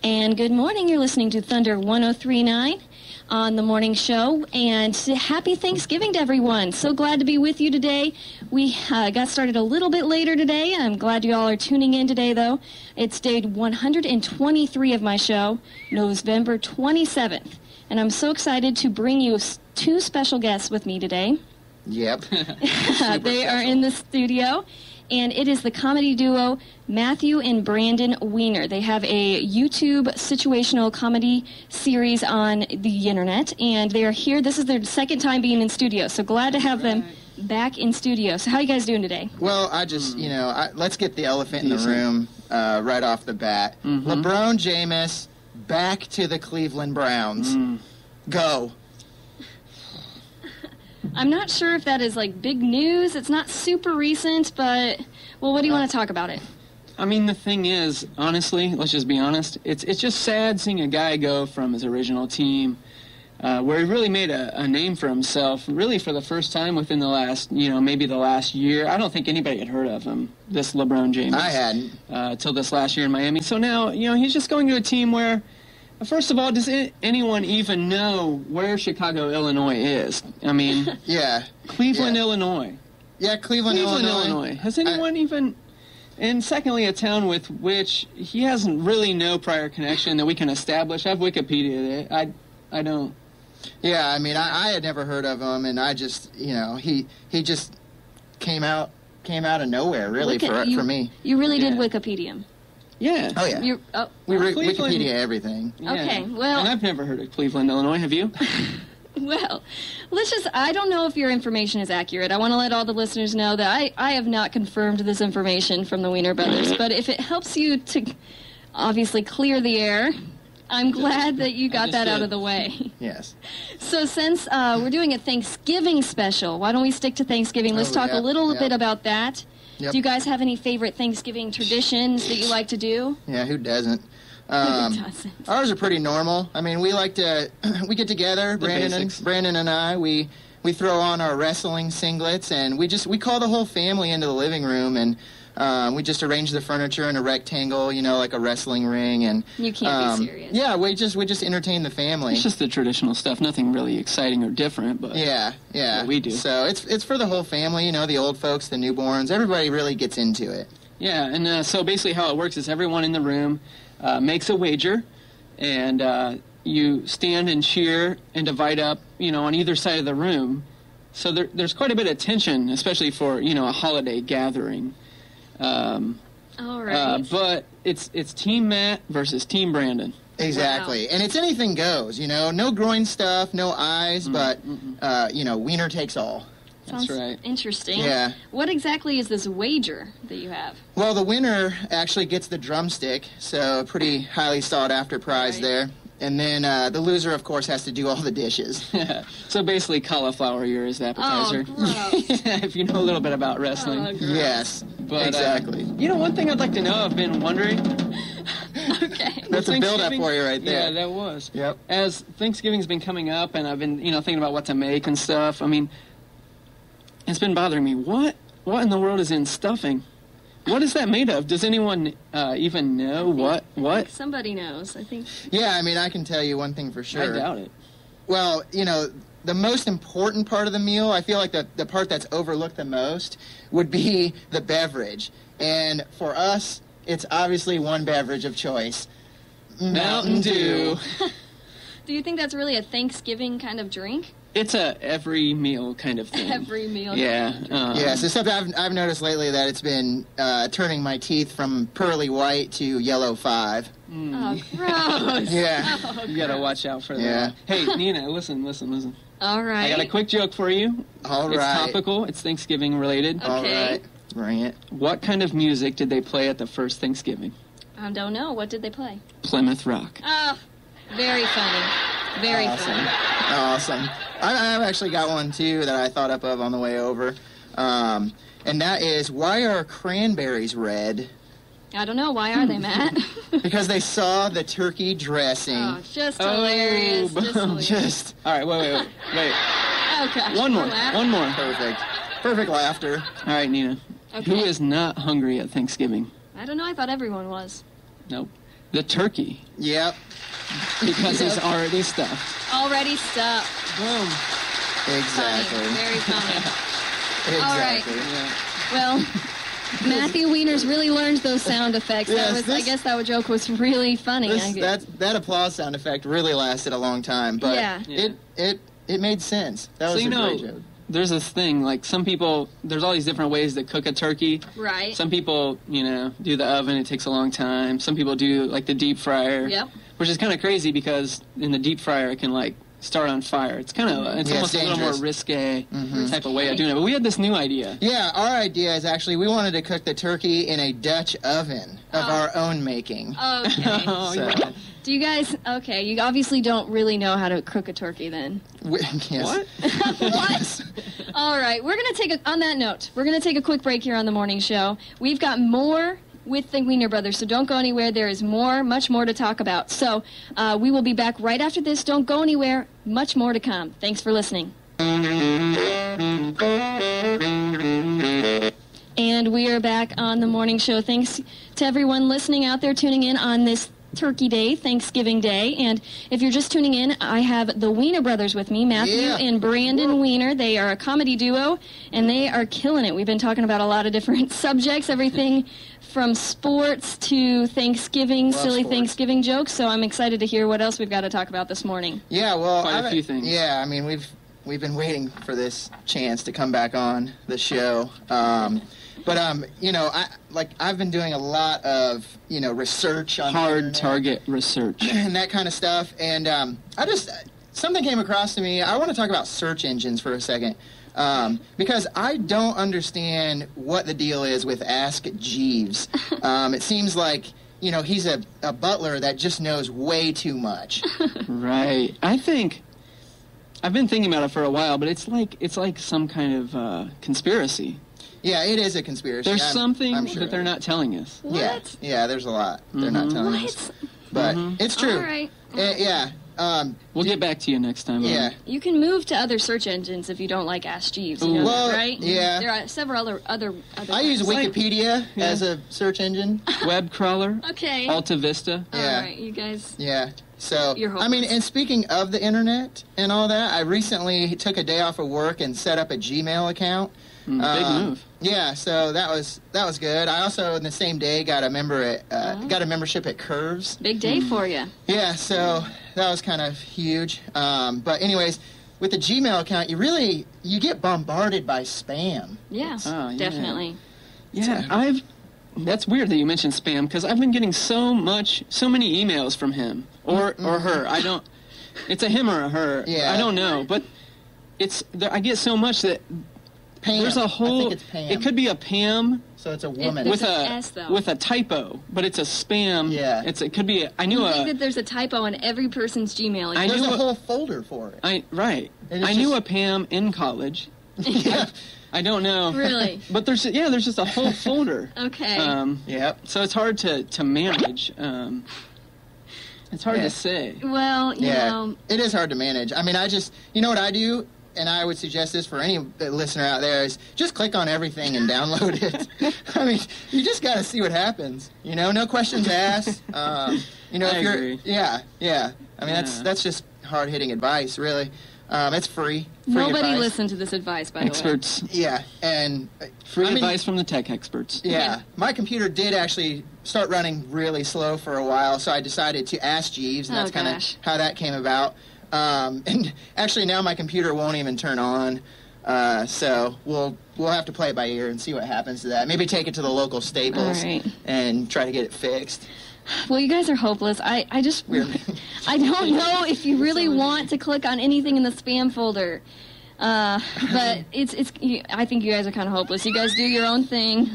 And good morning. You're listening to Thunder 103.9 on the morning show. And happy Thanksgiving to everyone. So glad to be with you today. We got started a little bit later today. I'm glad you all are tuning in today, though. It's day 123 of my show, November 27th. And I'm so excited to bring you two special guests with me today. Yep. They are in the studio. And it is the comedy duo Matthew and Brandon Wiener. They have a YouTube situational comedy series on the internet, and they are here. This is their second time being in studio, so glad to have them back in studio. So how are you guys doing today? Well, I just, let's get the elephant in the room right off the bat. LeBron James back to the Cleveland Browns. Go. I'm not sure if that is, big news. It's not super recent, but, well, what do you want to talk about it? I mean, the thing is, honestly, let's just be honest, it's just sad seeing a guy go from his original team, where he really made a name for himself, really for the first time within the last, maybe the last year. I don't think anybody had heard of him, this LeBron James. I hadn't. Till this last year in Miami. So now, he's just going to a team where... First of all, does anyone even know where Chicago, Illinois is? I mean, yeah, Cleveland, Illinois. Yeah, Cleveland, Illinois. Has anyone even... And secondly, a town with which he hasn't really no prior connection that we can establish. I've Wikipedia'd it. I don't... Yeah, I mean, I had never heard of him, and I just, he just came out of nowhere, really, for me. You really did Wikipedia him. Yeah. Oh, yeah. We Wikipedia everything. Yeah. Okay, well... And I've never heard of Cleveland, Illinois. Have you? Well, I don't know if your information is accurate. I want to let all the listeners know that I have not confirmed this information from the Wiener Brothers, but if it helps you to obviously clear the air, I'm glad that you got that out of the way. Yes. So since we're doing a Thanksgiving special, why don't we stick to Thanksgiving? Let's talk a little bit about that. Yep. Do you guys have any favorite Thanksgiving traditions that you like to do? Yeah, who doesn't? Who doesn't? Ours are pretty normal. I mean, we like to, we get together, Brandon and I, we throw on our wrestling singlets, and we call the whole family into the living room, and we just arrange the furniture in a rectangle, like a wrestling ring, and you can't be serious. Yeah, we just entertain the family. It's just the traditional stuff, nothing really exciting or different, but yeah, what we do. So it's for the whole family, the old folks, the newborns, everybody really gets into it. Yeah, and so basically how it works is everyone in the room makes a wager, and you stand and cheer and divide up, on either side of the room. So there's quite a bit of tension, especially for a holiday gathering. All right. But it's Team Matt versus Team Brandon. Exactly. Wow. And it's anything goes, no groin stuff, no eyes, but, Wiener takes all. Sounds That's right. Interesting. Yeah. What exactly is this wager that you have? Well, the winner actually gets the drumstick, so a pretty highly sought-after prize there. And then the loser, of course, has to do all the dishes. So basically cauliflower ear is the appetizer. Oh, gross. If you know a little bit about wrestling. Oh, gross. Yes, but, exactly. One thing I'd like to know, I've been wondering... Okay. That's a build-up for you right there. Yeah, that was. Yep. As Thanksgiving's been coming up, and I've been, thinking about what to make and stuff, I mean, it's been bothering me. What in the world is in stuffing? What is that made of? Does anyone even know what? Somebody knows, I think. Yeah, I mean, I can tell you one thing for sure. I doubt it. Well, the most important part of the meal, I feel like the part that's overlooked the most, would be the beverage. And for us, it's obviously one beverage of choice. Mountain Dew. Do you think that's really a Thanksgiving kind of drink? It's a every meal kind of thing. Every meal. Yeah. Yes, except I've noticed lately that it's been turning my teeth from pearly white to yellow 5. Oh, gross. Yeah. Oh, You gotta watch out for that. Yeah. Hey, Nina, listen. All right. I got a quick joke for you. All right. It's topical. It's Thanksgiving related. Okay. All right. Bring it. What kind of music did they play at the first Thanksgiving? I don't know. What did they play? Plymouth Rock. Oh, very funny. Very funny. Awesome. I've actually got one, too, that I thought up of on the way over. And that is, why are cranberries red? I don't know. Why are they, Matt? Because they saw the turkey dressing. Oh, just hilarious. Just hilarious. All right, wait. Oh, gosh. One more. Perfect laughter. All right, Nina. Okay. Who is not hungry at Thanksgiving? I don't know. I thought everyone was. Nope. the turkey. Yep. Because he's already stuffed. Already stuffed. Boom. Exactly. Funny. Very funny. Exactly. All right. Yeah. Well, Matthew Wiener's really learned those sound effects. Yes, I guess that joke was really funny. That applause sound effect really lasted a long time, but it made sense. That was a great joke. There's this thing, like some people, there's all these different ways to cook a turkey. Right. Some people, do the oven, it takes a long time. Some people do like the deep fryer. Yep. Which is kind of crazy because in the deep fryer it can like start on fire. It's kind of, it's almost dangerous. a little more risque type of way of doing it. But we had this new idea. Yeah, our idea is actually we wanted to cook the turkey in a Dutch oven of our own making. Okay. So. Do you guys, you obviously don't really know how to cook a turkey then. Yes. What? What? All right, we're going to on that note, we're going to take a quick break here on the morning show. We've got more with the Wiener Brothers, so don't go anywhere. There is much more to talk about. So we will be back right after this. Don't go anywhere. Much more to come. Thanks for listening. And we are back on the morning show. Thanks to everyone listening out there, tuning in on this Turkey Day, Thanksgiving Day. And if you're just tuning in, I have the Wiener Brothers with me, Matthew and Brandon Wiener. They are a comedy duo, and they are killing it. We've been talking about a lot of different subjects, everything from sports to Thanksgiving, silly sports. Thanksgiving jokes. So I'm excited to hear what else we've got to talk about this morning. Yeah, well, quite a few things. Yeah, I mean, we've been waiting for this chance to come back on the show. But I've been doing a lot of research on hard target research and that kind of stuff. And something came across to me. I want to talk about search engines for a second. Because I don't understand what the deal is with Ask Jeeves. It seems like, he's a butler that just knows way too much. Right. I've been thinking about it for a while, but it's like some kind of conspiracy. Yeah, it is a conspiracy. There's something I'm sure that they're not telling us. What? Yeah, there's a lot they're not telling us. But it's true. All right. We'll get back to you next time. Yeah. You can move to other search engines if you don't like Ask Jeeves. You know that, right? Yeah. There are several other I use Wikipedia as a search engine. Web crawler. Okay. Alta Vista. Yeah. All right, you guys. Yeah. So, You're hopeless. I mean, and speaking of the internet and all that, I recently took a day off of work and set up a Gmail account. Big move. Yeah, so that was good. I also, in the same day, got a membership at Curves. Big day for you. Yeah, so that was kind of huge. But anyways, with the Gmail account, you get bombarded by spam. Yeah, definitely. Yeah, that's weird that you mentioned spam because I've been getting so many emails from him or her. It's a him or a her. Yeah. I don't know, but I get so much that Pam. there's a whole. I think it's Pam. It could be a Pam. So it's a woman. There's an S, though. With a typo, but it's a spam. Yeah. It could be. I think that there's a typo in every person's Gmail account. There's a whole folder for it. I knew a Pam in college. Yeah. I don't know. Really? But there's just a whole folder. Okay. Yep. So it's hard to manage. It's hard to say. Well, you know. It is hard to manage. I mean, you know what I do? And I would suggest this for any listener out there is just click on everything and download it. I mean, you just got to see what happens. No questions asked. I agree. Yeah. I mean, that's just hard-hitting advice, really. It's free. Nobody advice. listened to this advice, by Experts. the way. Yeah, and free advice from the tech experts. Yeah, my computer did actually start running really slow for a while, so I decided to ask Jeeves, and that's kind of how that came about. And actually now my computer won't even turn on, so we'll have to play it by ear and see what happens to that. Maybe take it to the local Staples and try to get it fixed. Well, you guys are hopeless. I don't know if you really want to click on anything in the spam folder. But I think you guys are kind of hopeless. You guys do your own thing.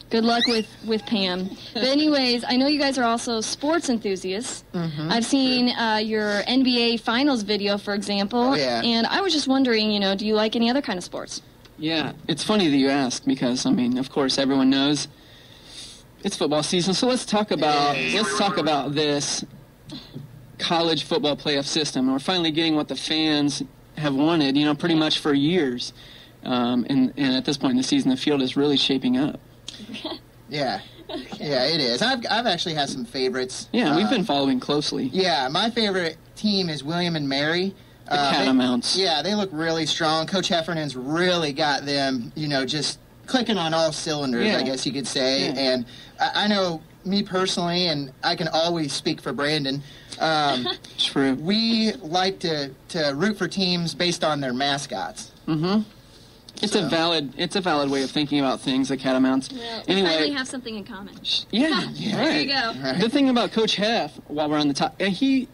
Good luck with Pam. But anyways, I know you guys are also sports enthusiasts. Mm-hmm. I've seen your NBA Finals video, for example. Oh, yeah. And I was just wondering, do you like any other kind of sports? Yeah, it's funny that you ask because, I mean, of course, everyone knows it's football season. So let's talk about this college football playoff system. We're finally getting what the fans have wanted, pretty much for years. And at this point in the season, the field is really shaping up. Yeah. Yeah, it is. I've actually had some favorites. Yeah, we've been following closely. Yeah, my favorite team is William and Mary. The Catamounts. They look really strong. Coach Heffernan's really got them, just clicking on all cylinders, I guess you could say. Yeah. And I know me personally, and I can always speak for Brandon. True. We like to root for teams based on their mascots. Mm-hmm. It's a valid way of thinking about things, the Catamounts. Well, anyway, we finally have something in common. Yeah, There you go. Right. The thing about Coach Heff, while we're on the top, he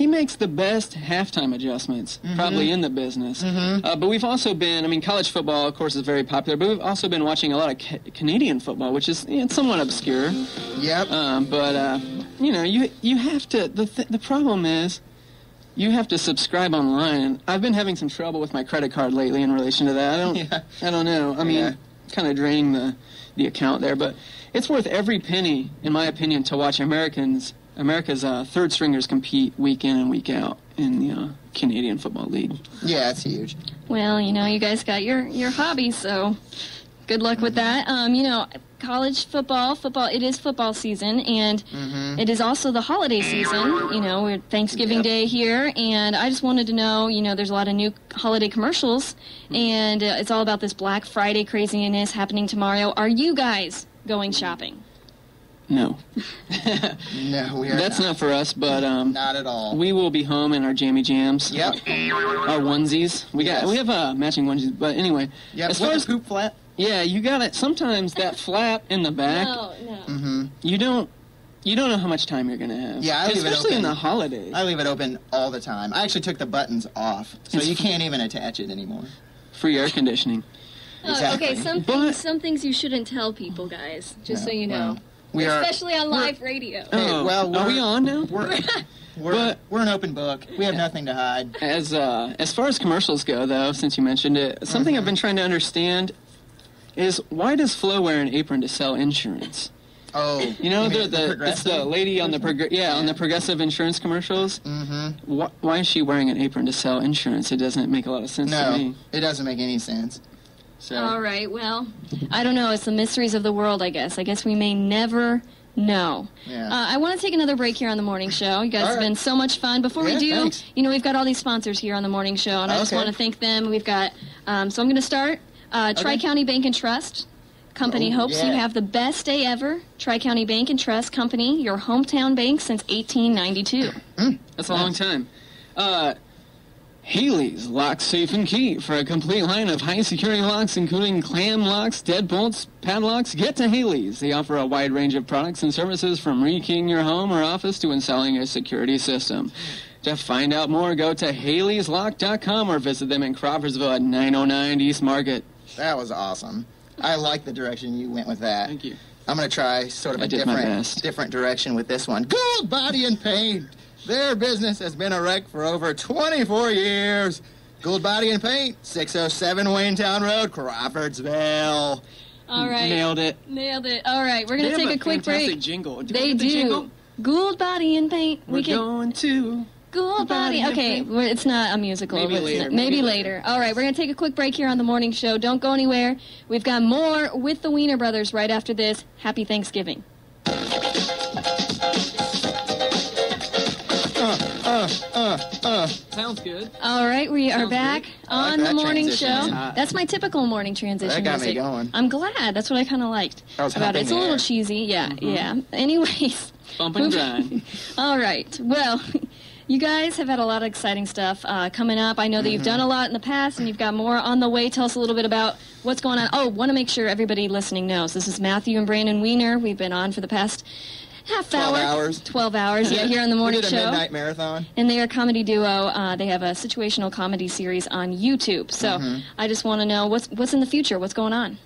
makes the best halftime adjustments probably in the business. But we've also been, college football, of course, is very popular, but we've also been watching a lot of Canadian football, which is it's somewhat obscure. Yep. But you have to. The problem is, you have to subscribe online. I've been having some trouble with my credit card lately in relation to that. I don't know. Kind of draining the account there, but it's worth every penny, in my opinion, to watch America's third stringers compete week in and week out in the Canadian Football League. Yeah, it's huge. Well, you guys got your hobby, so good luck with that. College football, it is football season, and it is also the holiday season. We're Thanksgiving Day here, and I just wanted to know, there's a lot of new holiday commercials, and it's all about this Black Friday craziness happening tomorrow. Are you guys going shopping? No. No, we are That's not for us, but not at all. We will be home in our jammy jams. Yep. Our onesies. We have matching onesies, but anyway. Yep. As far as poop flap. Yeah, you got it. Sometimes that flap in the back. No. You don't know how much time you're going to have. Yeah, I leave it open. Especially in the holidays. I leave it open all the time. I actually took the buttons off, so you can't even attach it anymore. Free air conditioning. Exactly. Okay, some things you shouldn't tell people, guys, just so you know. Especially on live radio. Are we on now? We're an open book. We have nothing to hide. As far as commercials go, though, since you mentioned it, something I've been trying to understand is why does Flo wear an apron to sell insurance? Oh, it's the lady on the Progressive insurance commercials. Why is she wearing an apron to sell insurance? It doesn't make a lot of sense to me. No, it doesn't make any sense. So. All right, well, I don't know. It's the mysteries of the world, I guess. I guess we may never know. Yeah. I want to take another break here on the morning show. You guys have been so much fun. Before we do, thanks. We've got all these sponsors here on the morning show, and I just want to thank them. We've got, so I'm going to start. Tri-County Bank and Trust Company hopes you have the best day ever. Tri-County Bank and Trust Company, your hometown bank since 1892. That's a long time. Haley's Lock, Safe, and Key. For a complete line of high-security locks, including clam locks, deadbolts, padlocks, get to Haley's. They offer a wide range of products and services from rekeying your home or office to installing a security system. To find out more, go to Haley'sLock.com or visit them in Crawfordsville at 909 East Market. That was awesome. I like the direction you went with that. Thank you. I'm going to try sort of a different direction with this one. Gold Body and Paint. Their business has been a wreck for over 24 years. Gold Body and Paint, 607 Waynetown Road, Crawfordsville. All right. Nailed it. All right, we're going to take a quick break. Jingle. They do. Jingle? Gold Body and Paint. We're going to... Gold Body. Okay, it's not a musical. Maybe later. All right, we're going to take a quick break here on the morning show. Don't go anywhere. We've got more with the Wiener Brothers right after this. Happy Thanksgiving. Sounds good. All right, we are back on the morning show. Man. That's my typical morning transition. That got music. me going. I'm glad. That's what I kind of liked about it. It's a little cheesy. Yeah. Anyways. Bump and grind. All right. Well, you guys have had a lot of exciting stuff coming up. I know that you've done a lot in the past, and you've got more on the way. Tell us a little bit about what's going on. Oh, want to make sure everybody listening knows. This is Matthew and Brandon Wiener. We've been on for the past half 12 hour. hours. 12 hours, here on the morning show. We did a midnight marathon. And they are a comedy duo. They have a situational comedy series on YouTube. So I just want to know what's in the future. What's going on?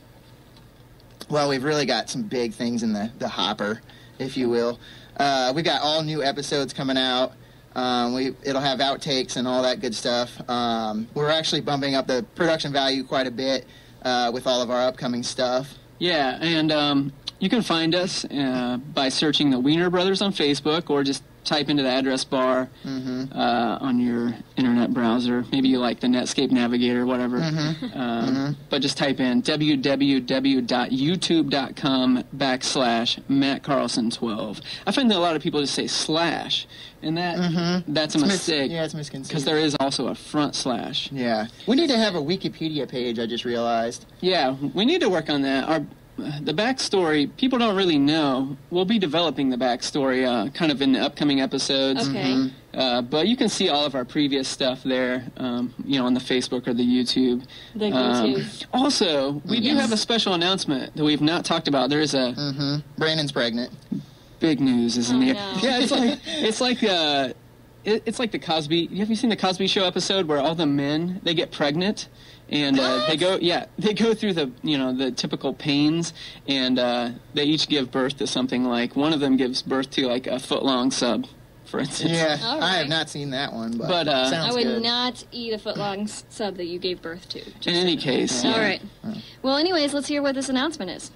Well, we've really got some big things in the hopper, if you will. We got all new episodes coming out. It'll have outtakes and all that good stuff. We're actually bumping up the production value quite a bit with all of our upcoming stuff. Yeah, and You can find us by searching the Wiener Brothers on Facebook, or just type into the address bar on your internet browser. Maybe you like the Netscape Navigator, whatever. But just type in www.youtube.com/MattCarlson12. I find that a lot of people just say slash, and that's a mistake. Yeah, it's misconceived. Because there is also a front slash. Yeah. We need to have a Wikipedia page, I just realized. Yeah, we need to work on that. The backstory, people don't really know. We'll be developing the backstory kind of in the upcoming episodes. Okay. But you can see all of our previous stuff there, on the Facebook or the YouTube. The YouTube. Also, we do have a special announcement that we've not talked about. There is a... Brandon's pregnant. Big news, isn't it? No. Yeah, it's like the Cosby... Have you seen the Cosby Show episode where all the men, they get pregnant? And they go through the typical pains, and they each give birth to something like, one of them gives birth to like a foot-long sub, for instance. Yeah, All I have right. not seen that one, but I sounds would good. not eat a foot-long sub that you gave birth to. In any case. All right. Well, anyways, let's hear what this announcement is.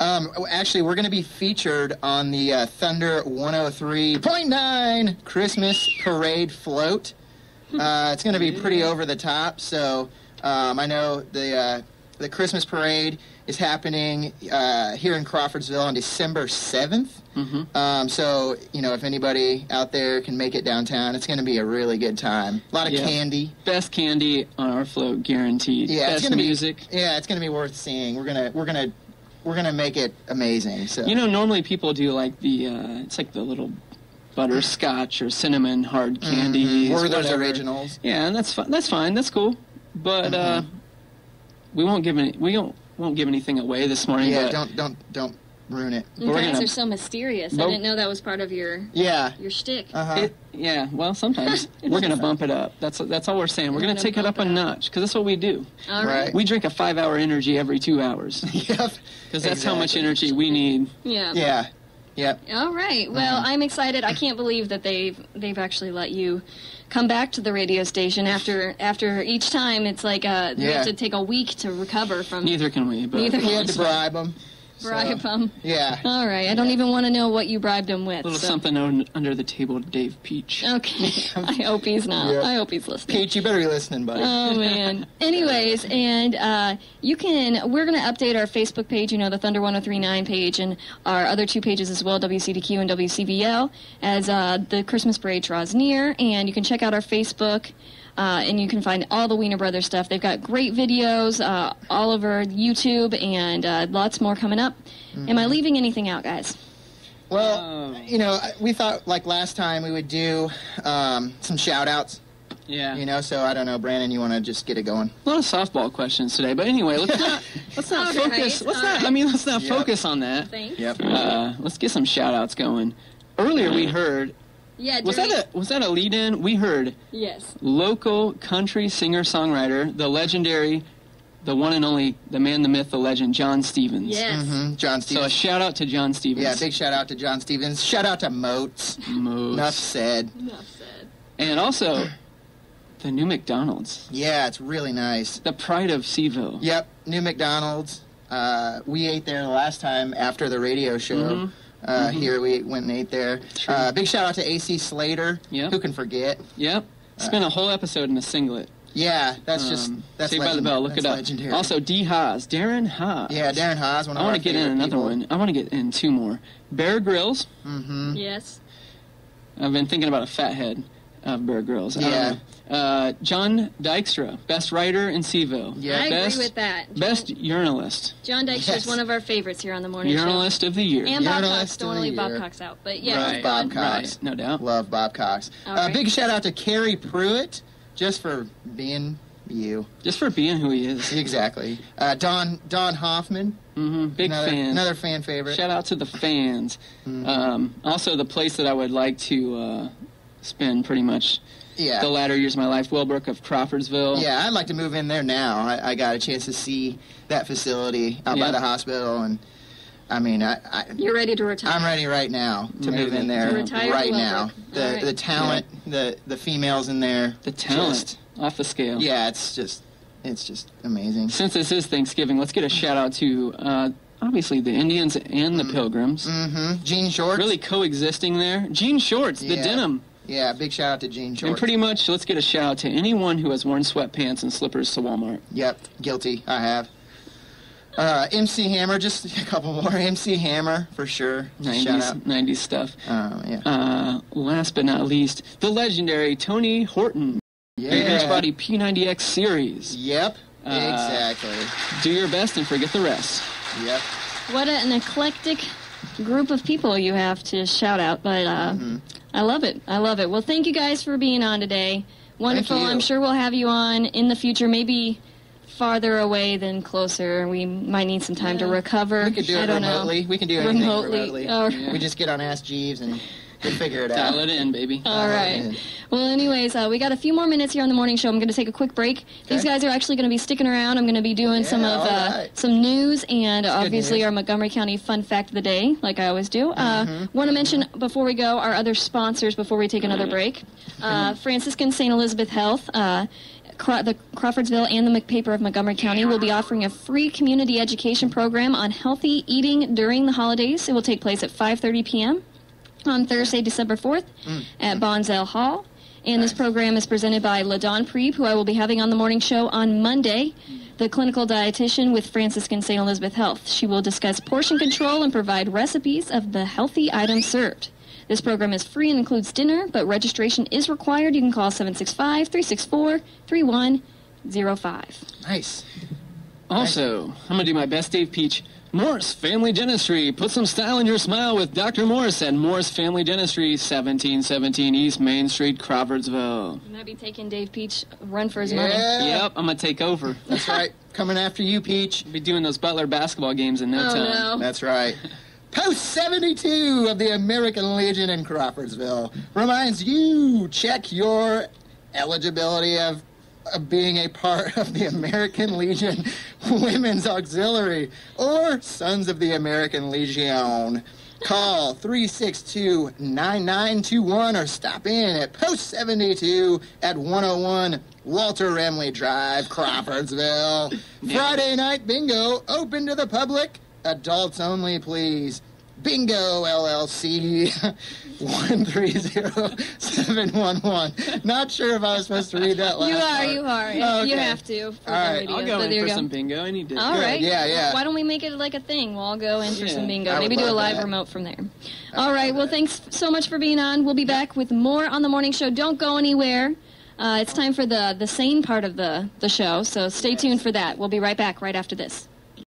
Actually, we're going to be featured on the Thunder 103.9 Christmas Parade float. It's going to be pretty over the top, so... I know the Christmas parade is happening here in Crawfordsville on December 7th. So, if anybody out there can make it downtown, it's going to be a really good time. A lot of candy. Best candy on our float, guaranteed. Yeah, Best it's gonna music. It's going to be worth seeing. We're gonna make it amazing. So normally people do like the it's like the little butterscotch or cinnamon hard candies. Or those whatever. originals. Yeah, and that's fine. That's cool. But we won't give anything away this morning. Yeah, but don't ruin it. You guys are so mysterious. I didn't know that was part of your shtick. Well, sometimes we're gonna bump it up. That's all we're saying. We're gonna take it up a notch because that's what we do. All right. We drink a 5-hour energy every 2 hours. Yep. Because that's how much energy we need. Yeah. Yeah. Yep. All right. Well, I'm excited. I can't believe that they've actually let you come back to the radio station after each time. It's like we have to take a week to recover from. Neither can we. But We had to bribe them. Bribe them. Yeah. All right. I don't even want to know what you bribed him with. A little something under the table to Dave Peach. Okay. I hope he's not. Yep. I hope he's listening. Peach, you better be listening, buddy. Oh, man. Anyways, and we're going to update our Facebook page, the Thunder 1039 page, and our other two pages as well, WCDQ and WCVL, as the Christmas parade draws near. And you can check out our Facebook, and you can find all the Wiener Brothers stuff. They've got great videos all over YouTube, and lots more coming up. Am I leaving anything out, guys? Well, we thought like last time we would do some shout-outs. Yeah. So I don't know, Brandon, you want to just get it going? A lot of softball questions today, but anyway, let's not focus. Let's not focus on that. Thanks. Yep. Let's get some shout-outs going. Earlier we heard. Yeah. Was that a lead-in? We heard. Yes. Local country singer-songwriter, the legendary, the one and only, the man, the myth, the legend, John Stevens. Yes. John So Stevens. a shout-out to John Stevens. Yeah, big shout-out to John Stevens. Shout-out to Moats. Enough said. Enough said. And also, the new McDonald's. Yeah, it's really nice. The pride of Seaville. Yep, new McDonald's. We ate there the last time after the radio show. Here we went and ate there. Big shout-out to AC Slater. Yep. Who can forget? Yep. Spent a whole episode in a singlet. Yeah, that's Saved by the Bell. Look it up. Legendary. Also, D. Haas. Darren Haas. Yeah, Darren Haas. One of I want our to get in favorite another people. one. I want to get in two more. Bear Grylls. Yes. I've been thinking about a fathead of Bear Grylls. Yeah. John Dykstra, best writer in Seaville. Yeah. I best, agree with that. Best urinalist. John Dykstra is Yes. one of our favorites here on the morning show. Urinalist of the year. And Bob Urinalist Cox. of Don't want to the leave Bob year. Cox out. But yeah, Right. he's Bob fun. Cox. Right, no doubt. Love Bob Cox. All right. Big shout-out to Carrie Pruitt, just for being you. Just for being who he is. Exactly. Don Hoffman. Big fan. Another fan favorite. Shout out to the fans. Also, the place that I would like to spend pretty much Yeah. the latter years of my life, Willbrook of Crawfordsville. Yeah, I'd like to move in there now. I got a chance to see that facility out by Yep. the hospital, and I mean, You're ready to retire. I'm ready right now to Ready move in to there retire right to now. Willbrook. All right. The talent, the females in there. The talent just- off the scale. yeah, it's just amazing. Since this is Thanksgiving, let's get a shout out to. obviously the Indians and the Pilgrims. Mm-hmm. Jean Shorts. Really coexisting there. Jean Shorts, the denim. Yeah, big shout out to Jean Shorts. And pretty much, let's get a shout out to anyone who has worn sweatpants and slippers to Walmart. Yep, guilty. I have. MC Hammer, just a couple more. MC Hammer, for sure. 90s stuff. Yeah. Last but not least, the legendary Tony Horton. Yeah. Baker's Body P90X series. Yep, exactly. Do your best and forget the rest. Yep. What an eclectic group of people you have to shout out, but I love it. I love it. Well, thank you guys for being on today. Wonderful. I'm sure we'll have you on in the future, maybe farther away than closer. We might need some time to recover. We could do it remotely. We can do anything remotely. We just get on Ask Jeeves and we'll figure it out. Dial it in, baby. All right. Well, anyways, we got a few more minutes here on the morning show. I'm going to take a quick break. Okay. These guys are actually going to be sticking around. I'm going to be doing some news and obviously our Montgomery County fun fact of the day, like I always do. Want to mention before we go our other sponsors before we take another break. Franciscan St. Elizabeth Health. The Crawfordsville and the McPaper of Montgomery County will be offering a free community education program on healthy eating during the holidays. It will take place at 5:30 p.m. on Thursday, December 4th at Bonzel Hall. And this program is presented by LaDawn Preeb, who I will be having on the morning show on Monday, the clinical dietitian with Franciscan St. Elizabeth Health. She will discuss portion control and provide recipes of the healthy items served. This program is free and includes dinner, but registration is required. You can call 765-364-3105. Nice. Also, I'm going to do my best, Dave Peach. Morse Family Dentistry. Put some style in your smile with Dr. Morse at Morse Family Dentistry, 1717 East Main Street, Crawfordsville. You might be taking Dave Peach a run for his money. Yep, I'm going to take over. That's right. Coming after you, Peach. Be doing those Butler basketball games in no time. No. That's right. Post 72 of the American Legion in Crawfordsville reminds you, check your eligibility of being a part of the American Legion Women's Auxiliary or Sons of the American Legion. Call 362-9921 or stop in at Post 72 at 101 Walter Remley Drive, Crawfordsville. Friday night bingo open to the public. Adults only, please. Bingo LLC 130711. Not sure if I was supposed to read that last part. You are. Oh, okay. You have to. All right. I'll go in for some bingo. I need to. All right. Yeah. Why don't we make it like a thing? We'll all go in for some bingo. Maybe do a live remote from there. All right. Well, thanks so much for being on. We'll be back with more on the morning show. Don't go anywhere. It's time for the sane part of the show, so stay tuned for that. We'll be right back right after this.